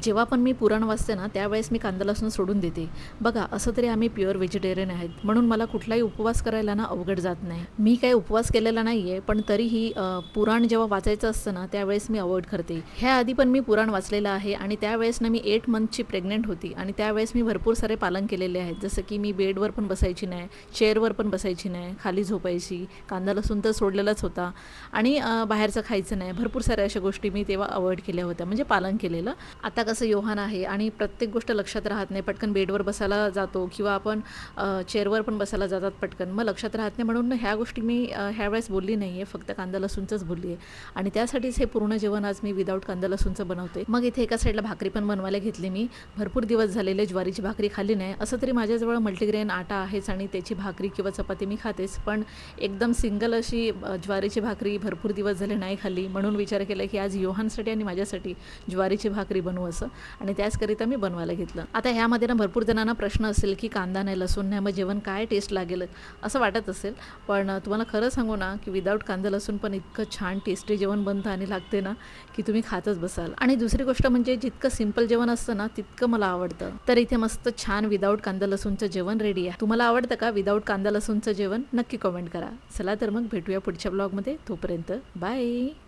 जेव्हा पण मी पुराण वाचते ना, त्यावेळेस मी कांदा लसूण सोडून देते. बघा, असं तरी आम्ही प्युअर व्हेजिटेरियन आहेत, म्हणून मला कुठलाही उपवास करायला ना अवघड जात नाही. मी काही उपवास केलेला नाही आहे, पण तरीही पुराण जेव्हा वाचायचं असतं ना, त्यावेळेस मी अवॉइड करते. ह्याआधी पण मी पुराण वाचलेलं आहे आणि त्यावेळेस ना मी 8 मंथची प्रेग्नंट होती आणि त्यावेळेस मी भरपूर सारे पालन केलेले आहेत. जसं की मी बेडवर पण बसायची नाही, चेअरवर पण बसायची नाही, खाली झोपायची, कांदा लसूण तर सोडलेलाच होता आणि बाहेरचं खायचं नाही. भरपूर साऱ्या अशा गोष्टी मी तेव्हा अवॉइड केल्या होत्या, म्हणजे पालन केलेलं. आता कसं योहान आहे आणि प्रत्येक गोष्ट लक्षात राहत नाही, पटकन बेडवर बसायला जातो किंवा आपण चेअरवर पण बसायला जातात पटकन, मग लक्षात राहत नाही. म्हणून ह्या गोष्टी मी ह्यावेळेस बोलली नाही आहे, फक्त कांदा लसूणचंच बोलली आहे आणि त्यासाठीच हे पूर्ण जेवण आज मी विदाऊट कांदा लसूणचं बनवते. मग इथे एका साईडला भाकरी पण बनवायला घेतली मी. भरपूर दिवस झालेले ज्वारीची भाकरी खाल्ली नाही. असं तरी माझ्याजवळ मल्टीग्रेन आटा आहेच आणि त्याची भाकरी किंवा चपाती मी खातेच, पण एकदम सिंगल अशी ज्वारीची भाकरी भरपूर दिवस झाले नाही खाल्ली. म्हणून विचार केला की आज योहानसाठी आणि माझ्यासाठी ज्वारीची भाकरी बनवू असं, आणि त्याचकरिता मी बनवायला घेतलं. आता ह्यामध्ये ना भरपूर जणांना प्रश्न असेल की कांदा नाही, लसूण नाही, मग जेवण काय टेस्ट लागेल असं वाटत असेल. पण तुम्हाला खरं सांगू ना की विदाऊट कांदा लसूण पण इतकं छान टेस्टी जेवण बनतं आणि लागते ना की तुम्ही खातच बसाल. आणि दुसरी गोष्ट म्हणजे जितकं सिंपल जेवण असतं ना तितकं मला आवडतं. तर इथे मस्त छान विदाऊट कांदा लसूणचं जेवण रेडी आहे. तुम्हाला आवडतं का विदाऊट कांदा लसूणचं जेवण? नक्की कमेंट करा. चला तर मग भेटूया पुढच्या ब्लॉगमध्ये. तोपर्यंत बाय.